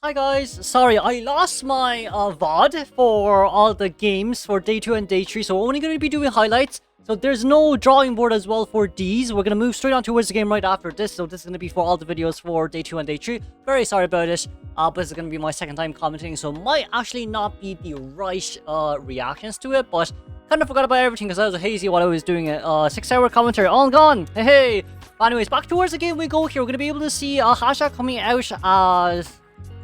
Hi guys, sorry I lost my VOD for all the games for day 2 and day 3, so we're only going to be doing highlights. So there's no drawing board as well for these. We're going to move straight on towards the game right after this, so this is going to be for all the videos for day 2 and day 3. Very sorry about it, but this is going to be my second time commenting, so might actually not be the right reactions to it, but kind of forgot about everything because I was hazy while I was doing it. 6-hour commentary, all gone, hey. But anyways, back towards the game we go here. We're going to be able to see Hasha coming out as...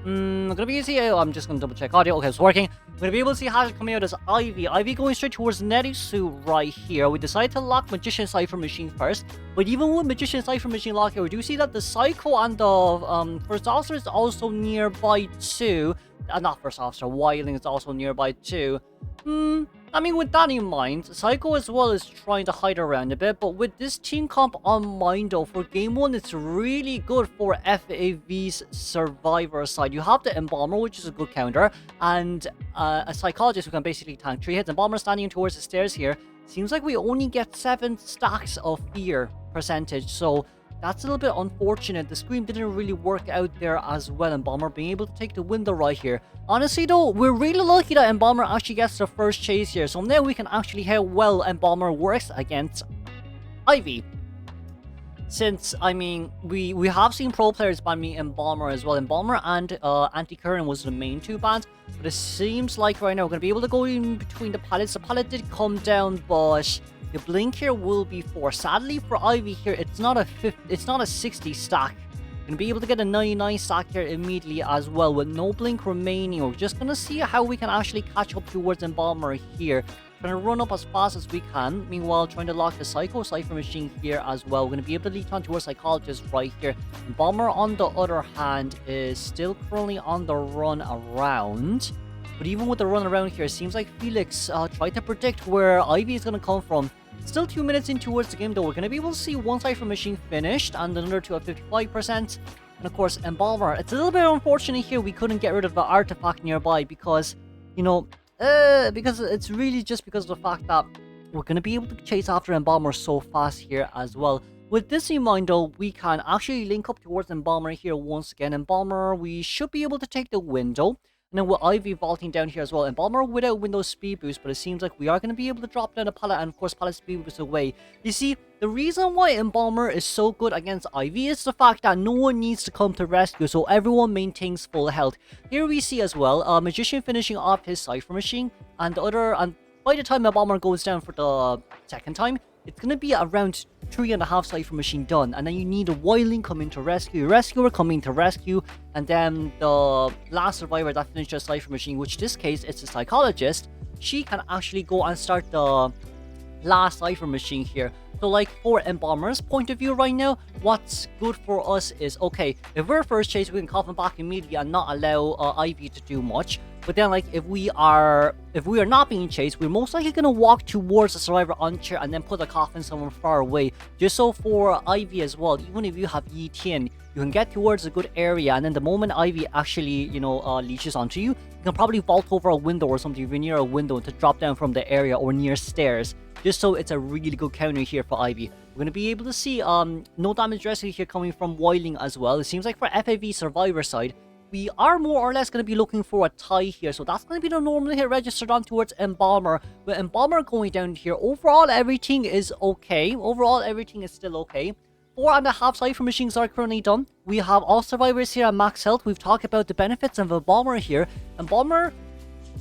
I'm gonna be able to see. I'm just gonna double check audio. Okay, it's working. We're gonna be able to see Hasha coming out as Ivy. Ivy going straight towards Netsuit right here. We decided to lock Magician Cypher Machine first, but even with Magician Cypher Machine lock here, we do see that the Psycho and the First Officer is also nearby too. Not First Officer, Wildling is also nearby too. I mean, with that in mind, Psycho as well is trying to hide around a bit, but with this team comp on mind though, for game 1, it's really good for FAV's Survivor side. You have the Embalmer, which is a good counter, and a Psychologist who can basically tank 3 hits. Embalmer standing towards the stairs here. Seems like we only get 7 stacks of fear percentage, so that's a little bit unfortunate. The scream didn't really work out there as well. Embalmer being able to take the window right here. Honestly though, we're really lucky that Embalmer actually gets the first chase here. So now we can actually hear how well Embalmer works against Ivy. Since, I mean, we have seen pro players ban me Embalmer as well. Embalmer and Anti-Current was the main 2 bans. But it seems like right now we're going to be able to go in between the pallets. The pallet did come down, but... the blink here will be 4. Sadly for Ivy here, it's not a 60 stack. Gonna be able to get a 99 stack here immediately as well with no blink remaining. We're just gonna see how we can actually catch up towards Embalmer here. Trying to run up as fast as we can. Meanwhile, trying to lock the Psycho Cypher Machine here as well. We're gonna be able to lead on towards Psychologist right here. Embalmer on the other hand is still currently on the run around. But even with the run around here, it seems like Felix tried to predict where Ivy is going to come from. Still 2 minutes in towards the game though. We're going to be able to see one Cypher Machine finished and another 2 at 55%. And of course, Embalmer. It's a little bit unfortunate here we couldn't get rid of the artifact nearby because, you know, because it's really just because of the fact that we're going to be able to chase after Embalmer so fast here as well. With this in mind though, we can actually link up towards Embalmer here once again. Embalmer, we should be able to take the window. And then with Ivy vaulting down here as well. Embalmer without Windows speed boost, but it seems like we are going to be able to drop down a pallet and of course pallet speed boost away. You see, the reason why Embalmer is so good against Ivy is the fact that no one needs to come to rescue, so everyone maintains full health. Here we see as well, Magician finishing off his Cypher Machine, and by the time Embalmer goes down for the second time, it's going to be around 3.5 Cypher Machine done, and then you need a Wildling coming to rescue, Rescuer coming to rescue, and then the last survivor that finished a Cypher Machine, which in this case it's a Psychologist. She can actually go and start the last Cypher Machine here. So like for Embalmer's point of view right now, what's good for us is, okay, if we're first chase, we can cough him back immediately and not allow Ivy to do much. But then, like, if we are not being chased, we're most likely gonna walk towards the survivor on chair and then put a coffin somewhere far away. Just so for Ivy as well, even if you have Yi-Tian, you can get towards a good area, and then the moment Ivy actually, you know, leashes onto you, you can probably vault over a window or something if you're near a window to drop down from the area or near stairs. Just so it's a really good counter here for Ivy. We're going to be able to see no damage rescue here coming from Wildling as well. It seems like for FAV Survivor side, we are more or less going to be looking for a tie here. So that's going to be the normal hit registered on towards Embalmer. With Embalmer going down here, overall everything is okay. Overall everything is still okay. 4.5 Cypher Machines are currently done. We have all survivors here at max health. We've talked about the benefits of Embalmer here. Embalmer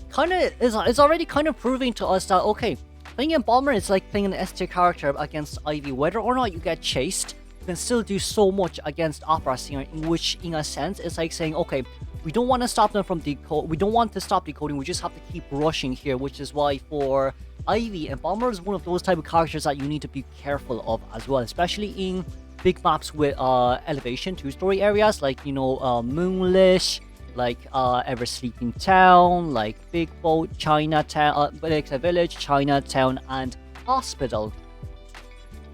kind of is already kind of proving to us that, okay, playing Embalmer is like playing an S-tier character against Ivy. Whether or not you get chased, you can still do so much against Opera Singer, in which, in a sense, it's like saying, okay, we don't want to stop them from decode. We don't want to stop decoding. We just have to keep rushing here, which is why for Ivy, Embalmer is one of those type of characters that you need to be careful of as well, especially in big maps with elevation 2-story areas like, you know, Moonlish, like Ever Sleeping Town, like Big Boat, Chinatown, Alexa Village, Chinatown, and Hospital.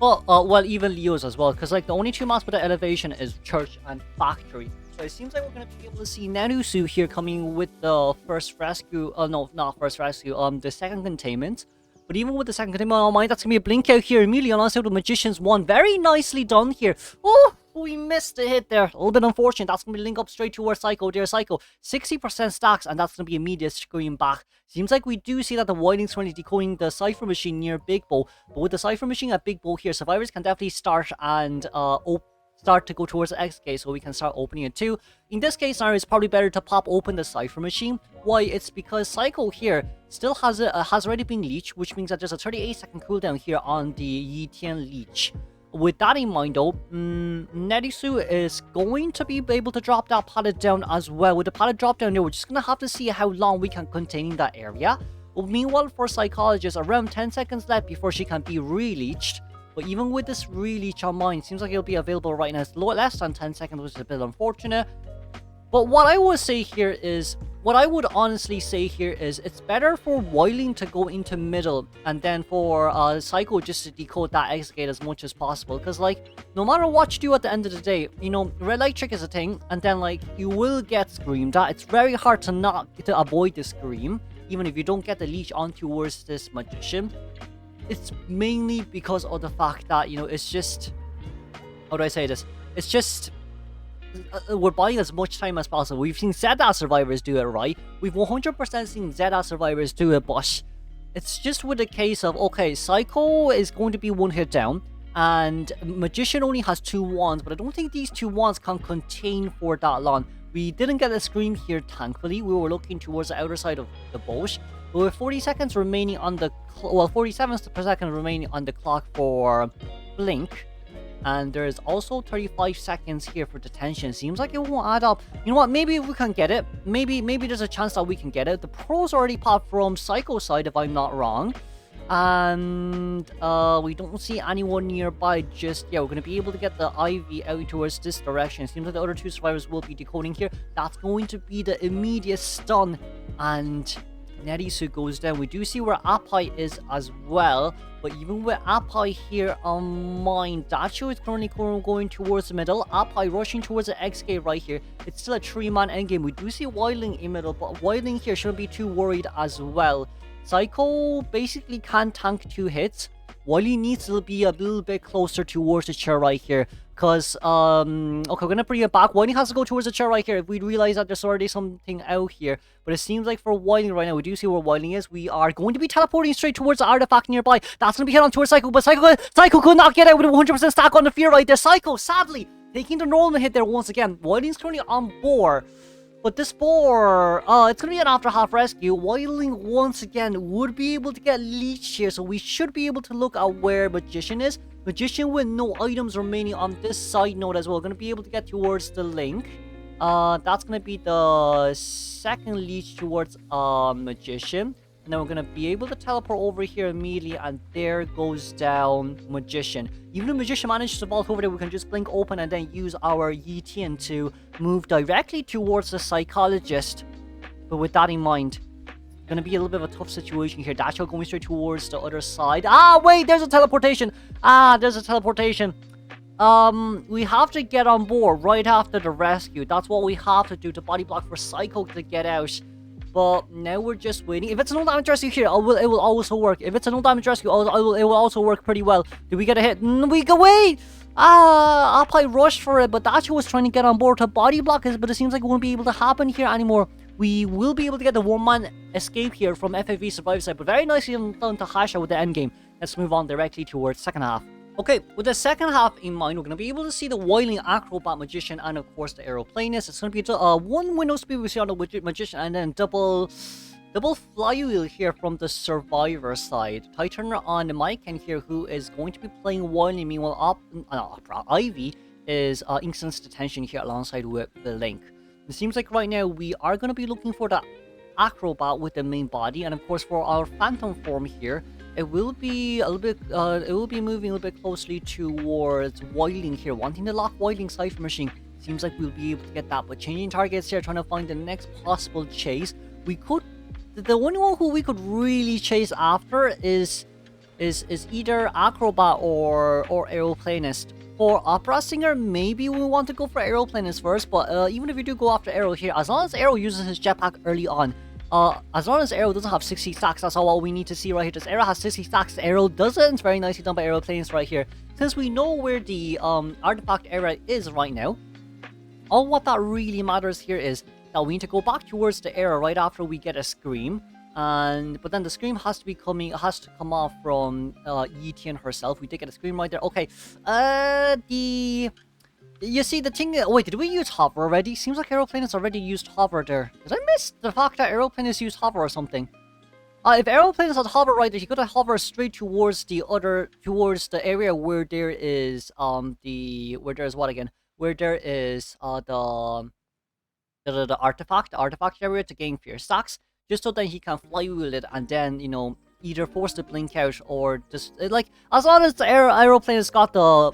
Well, well, even Leo's as well, because like the only 2 maps with the elevation is Church and Factory. So it seems like we're going to be able to see Narusu here coming with the first rescue, no, not first rescue, the second containment. But even with the second containment, oh my, that's going to be a blink out here immediately on us out with Magician's 1. Very nicely done here. Oh, We missed a hit there. A little bit unfortunate. That's going to be link up straight towards Psycho. Dear Psycho. 60% stacks, and that's going to be immediate screen back. Seems like we do see that the Wilding's currently decoding the Cypher Machine near Big Bow. But with the Cypher Machine at Big Bow here, survivors can definitely start and start to go towards the X gate, so we can start opening it too. In this case, now it's probably better to pop open the Cypher Machine. Why? It's because Psycho here still has already been leeched, which means that there's a 38-second cooldown here on the Yitian leech. With that in mind though, Nerisu is going to be able to drop that pallet down as well. With the pallet drop down there, we're just going to have to see how long we can contain that area. But meanwhile, for Psychologist, around 10 seconds left before she can be re-leeched. But even with this re-leech on mine, seems like it'll be available right now. It's less than 10 seconds, which is a bit unfortunate. But what I would say here is, what I would honestly say here is, it's better for Wilding to go into middle, and then for Psycho just to decode that X gate as much as possible. Because, like, no matter what you do at the end of the day, you know, red light trick is a thing, and then, like, you will get screamed at. It's very hard to avoid the scream, even if you don't get the leech on towards this magician. It's mainly because of the fact that, you know, it's just... How do I say this? It's just... we're buying as much time as possible. We've seen Zeta survivors do it, right? We've 100% seen Zeta survivors do it, but it's just with the case of, okay, Psycho is going to be one hit down, and Magician only has 2 wands, but I don't think these 2 wands can contain for that long. We didn't get a scream here, thankfully. We were looking towards the outer side of the boat. But with 40 seconds remaining on the... 47 per second remaining on the clock for Blink. And there's also 35 seconds here for detention. Seems like it won't add up. You know what? Maybe we can get it. Maybe there's a chance that we can get it. The pros already popped from Psycho side, if I'm not wrong. And we don't see anyone nearby just yet. We're going to be able to get the IV out towards this direction. Seems like the other 2 survivors will be decoding here. That's going to be the immediate stun. And Nerisu goes down. We do see where Apai is as well. But even with Apai here on mine, Dacho is currently going towards the middle. Apai rushing towards the X gate right here. It's still a 3-man endgame. We do see Wilding in middle, but Wilding here shouldn't be too worried as well. Psycho basically can't tank 2 hits. Wilding needs to be a little bit closer towards the chair right here. Because, okay, we're going to bring it back. Wilding has to go towards the chair right here if we realize that there's already something out here. But it seems like for Wilding right now, we do see where Wilding is. We are going to be teleporting straight towards the artifact nearby. That's going to be hit on towards Psycho, but Psycho could not get out with a 100% stack on the fear right there. Psycho, sadly, taking the normal hit there once again. Wilding's currently on board. But this boar, it's going to be an after half rescue. Wilding once again would be able to get leeched here. So we should be able to look at where Magician is. Magician with no items remaining on this side node as well. Going to be able to get towards the link. That's going to be the second leech towards Magician. And then we're going to be able to teleport over here immediately. And there goes down Magician. Even if Magician manages to vault over there, we can just blink open and then use our Yitian to move directly towards the Psychologist. But with that in mind, it's going to be a little bit of a tough situation here. Dacho going straight towards the other side. Ah, wait, there's a teleportation. There's a teleportation. We have to get on board right after the rescue. That's what we have to do to body block for Psycho to get out. But now we're just waiting. If it's a no damage rescue here, it will also work. If it's a no damage rescue, it will also work pretty well. Did we get a hit? We go away. Apai rushed for it, but Dacho was trying to get on board to body block us, but it seems like it won't be able to happen here anymore. We will be able to get the 1-man escape here from FAV Survive side, but very nicely done to hash out with the end game. Let's move on directly towards second half. Okay, with the second half in mind, we're going to be able to see the Wilding Acrobat Magician and, of course, the Aeroplanist. It's going to be 1 window speed we see on the Magician, and then double flywheel here from the Survivor side. Titan on the mic and here who is going to be playing Wilding. Meanwhile, Ivy is Instance Detention here alongside with the Link. It seems like right now we are going to be looking for the Acrobat with the main body, and of course for our Phantom form here, it will be a little bit, it will be moving a little bit closely towards Wilding here, wanting to lock Wilding Cypher Machine. Seems like we'll be able to get that, but changing targets here, trying to find the next possible chase. We could, the only one who we could really chase after is either Acrobat or Aeroplanist. For Opera Singer, maybe we want to go for Aeroplanist first, but even if we do go after Aero here, as long as Aero uses his jetpack early on, As long as Arrow doesn't have 60 stacks, that's all we need to see right here. Does Arrow has 60 stacks? Arrow doesn't. Very nicely done by Aeroplanes right here. Since we know where the artifact area is right now, all what that really matters here is that we need to go back towards the area right after we get a scream. But then the scream has to come off from Yetian herself. We did get a scream right there. Okay. You see the thing. Wait, did we use hover already? Seems like Aeroplane has already used hover there. Did I miss the fact that Aeroplane has used hover or something? If Aeroplane has hover right there, he could have hovered straight towards the area where there is the artifact area to gain fear stacks, just so that he can flywheel it and then, you know, either force the blink out or just like, as long as the Aeroplane has got the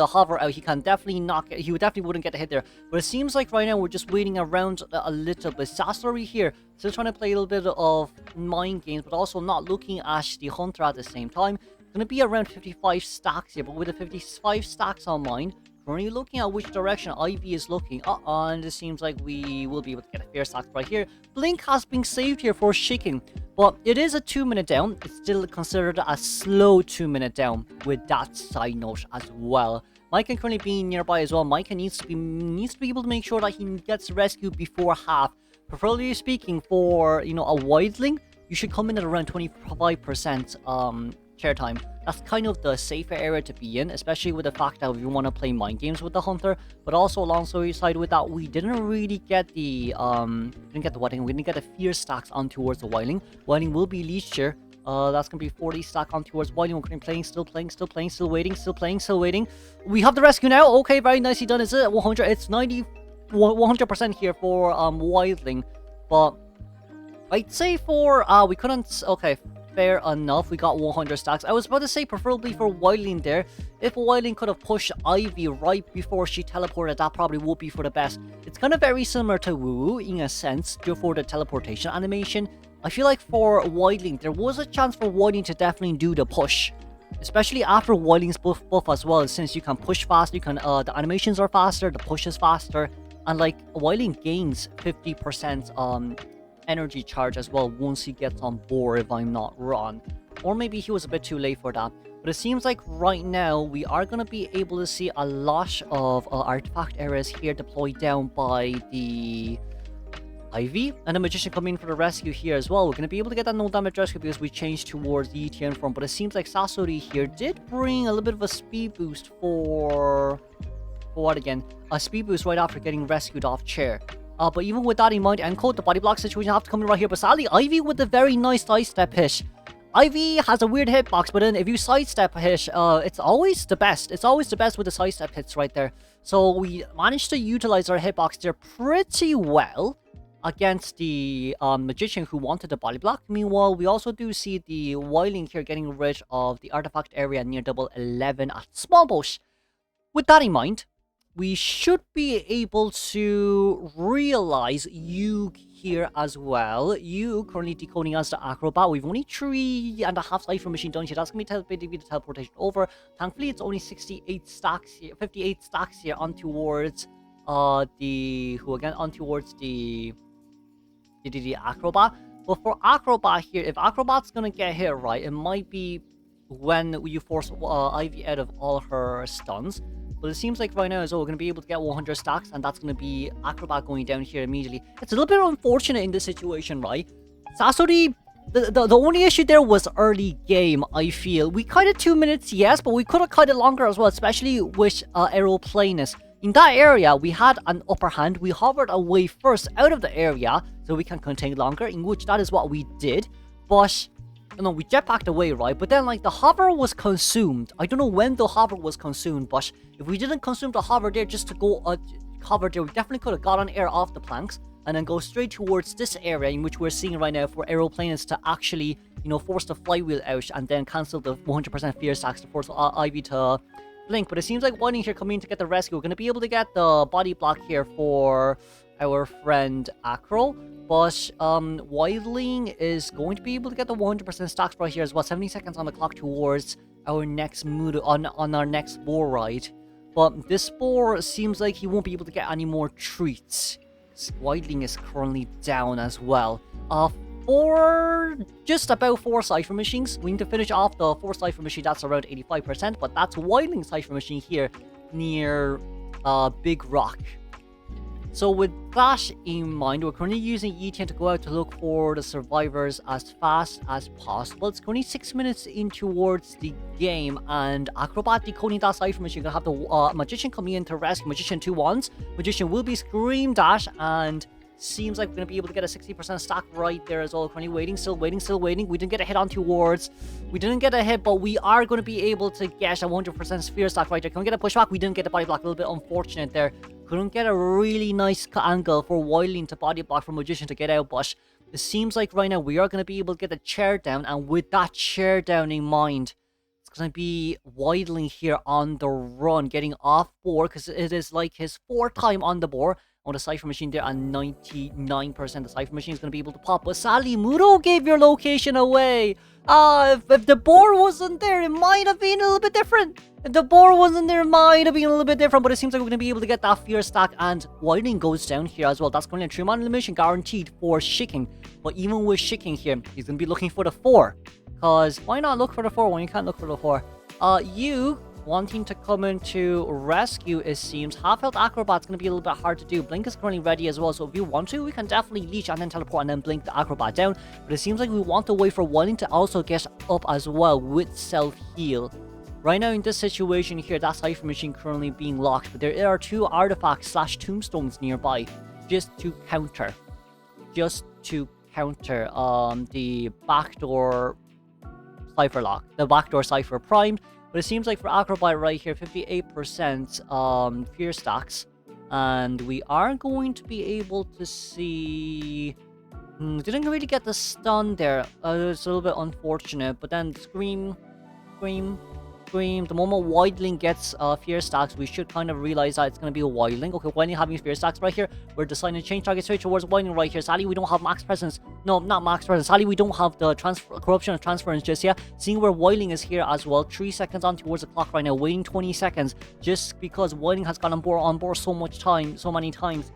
hover out, he can definitely knock it. He definitely wouldn't get a hit there. But it seems like right now we're just waiting around a little bit. Sasori here, still trying to play a little bit of mind games, but also not looking at the hunter at the same time. It's gonna be around 55 stacks here, but with the 55 stacks on mine, currently looking at which direction Ivy is looking. And it seems like we will be able to get a fair stack right here. Blink has been saved here for shaking, but it is a 2-minute down. It's still considered a slow 2-minute down with that side note as well. Mike can currently be nearby as well. Mike needs to be able to make sure that he gets rescued before half. Preferably speaking, for, you know, a wildling, you should come in at around 25% chair time. That's kind of the safer area to be in, especially with the fact that we want to play mind games with the hunter. But also alongside with that, we didn't really get the wedding. We didn't get the fear stacks on towards the wildling. Wildling will be leashed here. That's gonna be 40 stack on towards wildling. We're playing, still waiting. We have the rescue now. Okay, very nicely done. Is it 100? It's 100% here for wildling, but I'd say for we couldn't. Okay, fair enough. We got 100 stacks. I was about to say preferably for wildling there. If wildling could have pushed Ivy right before she teleported, that probably would be for the best. It's kind of very similar to Woo in a sense for the teleportation animation. I feel like for wildling, there was a chance for wildling to definitely do the push, especially after wildling's buff as well. Since you can push fast, you can the animations are faster, the push is faster, and like wildling gains 50% energy charge as well once he gets on board, if I'm not wrong. Or maybe he was a bit too late for that. But it seems like right now we are going to be able to see a lot of artifact areas here deployed down by the Ivy, and the Magician coming in for the rescue here as well. We're going to be able to get that no damage rescue because we changed towards the ETN form. But it seems like Sasori here did bring a little bit of a speed boost for what again? A speed boost right after getting rescued off chair. But even with that in mind, Encode, the body block situation have to come in right here. But sadly, Ivy with a very nice sidestep hit. Ivy has a weird hitbox, but then if you sidestep a hit, it's always the best. It's always the best with the sidestep hits right there. So we managed to utilize our hitbox there pretty well against the Magician who wanted the body block. Meanwhile, we also do see the wildling here getting rid of the artifact area near double 11 at Small Bush. With that in mind, we should be able to realize you here as well. You currently decoding as the acrobat. We've only 3.5 Cypher machine done here. That's going to be the teleportation over. Thankfully, it's only 58 stacks here, 58 stacks here on towards the acrobat. But for acrobat here, if acrobat's going to get hit right, it might be when you force Ivy out of all her stuns. But it seems like right now as well, we're going to be able to get 100 stacks, and that's going to be Acrobat going down here immediately. It's a little bit unfortunate in this situation, right? Sasori, the only issue there was early game, I feel. We kited 2 minutes, yes, but we could have kited longer as well, especially with Aeroplanus. In that area, we had an upper hand. We hovered away first out of the area so we can contain longer, in which that is what we did. But you know, we jetpacked away, right? But then, like, the hover was consumed. I don't know when the hover was consumed, but if we didn't consume the hover there just to go hover there, we definitely could have got on air off the planks and then go straight towards this area in which we're seeing right now for Aeroplanes to actually, you know, force the flywheel out and then cancel the 100% fear stacks to force Ivy to blink. But it seems like Whiting here coming in to get the rescue. We're going to be able to get the body block here for our friend Acro. But Wildling is going to be able to get the 100% stacks right here as well. 70 seconds on the clock towards our next mood on our next boar ride. But this boar seems like he won't be able to get any more treats. Wildling is currently down as well. For just about 4 Cypher Machines. We need to finish off the 4 Cypher Machine, that's around 85%, but that's Wildling Cypher Machine here near Big Rock. So with that in mind, we're currently using E10 to go out to look for the survivors as fast as possible. It's currently 6 minutes in towards the game, and Acrobat decoding that Cypher Machine. You're gonna have the Magician coming in to rescue. Magician 2 wands. Magician will be screamed at, and seems like we're going to be able to get a 60% stack right there as well. Currently waiting, still waiting. We didn't get a hit on towards. We didn't get a hit, but we are going to be able to get a 100% sphere stack right there. Can we get a pushback? We didn't get a body block. A little bit unfortunate there. Couldn't get a really nice angle for Wildling to body block for Magician to get out, but it seems like right now we are going to be able to get the chair down, and with that chair down in mind, it's going to be Wildling here on the run, getting off board, because it is like his 4th time on the board. On the Cypher Machine there, and 99% the Cypher Machine is going to be able to pop. But sadly, Mudo gave your location away. If the board wasn't there, it might have been a little bit different. If the board wasn't there, it might have been a little bit different. But it seems like we're going to be able to get that fear stack. And Wildling goes down here as well. That's going to be a 3-man elimination guaranteed for Shiking. But even with Shiking here, he's going to be looking for the 4. Because why not look for the 4 when you can't look for the 4? You wanting to come in to rescue, it seems. Half-health Acrobat's going to be a little bit hard to do. Blink is currently ready as well, so if you want to, we can definitely leech and then teleport and then blink the Acrobat down. But it seems like we want to wait for Wildling to also get up as well with self-heal. Right now in this situation here, that Cypher Machine currently being locked, but there are 2 artifacts / tombstones nearby just to counter the backdoor Cypher lock, the backdoor Cypher primed. But it seems like for Acrobat right here, 58% fear stacks. And we are going to be able to see... didn't really get the stun there. It's a little bit unfortunate. But then Scream. The moment Wildling gets fear stacks, we should kind of realize that it's going to be a Wildling. Okay, Wildling having fear stacks right here. We're deciding to change target straight towards Wildling right here. Sadly, we don't have max presence. No, not max presence. Sadly, we don't have the corruption of transference just yet. Seeing where Wildling is here as well. 3 seconds on towards the clock right now. Waiting 20 seconds. Just because Wildling has gone on board so many times. And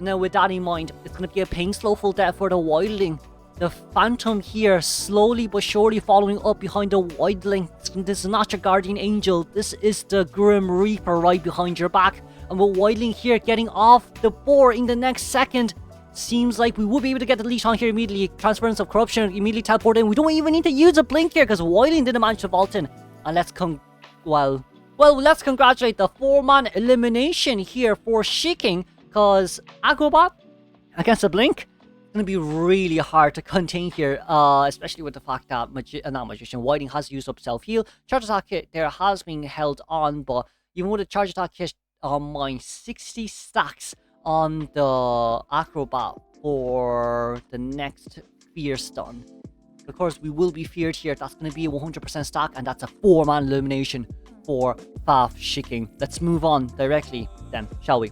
now with that in mind, it's going to be a pain slowful death for the Wildling. The Phantom here, slowly but surely following up behind the Wildling. This is not your Guardian Angel. This is the Grim Reaper right behind your back. And with Wildling here getting off the board in the next second, seems like we will be able to get the leash on here immediately. Transference of corruption, immediately teleport in. We don't even need to use a blink here because Wildling didn't manage to vault in. And let's let's congratulate the 4-man elimination here for Shiking, because Acrobat against a blink, going to be really hard to contain here, especially with the fact that Wildling has used up self-heal. Charge attack kit there has been held on, but even with the charge attack kit on my 60 stacks on the Acrobat for the next fear stun. Of course, we will be feared here. That's going to be a 100% stack, and that's a 4-man elimination for FAV Shiking. Let's move on directly then, shall we?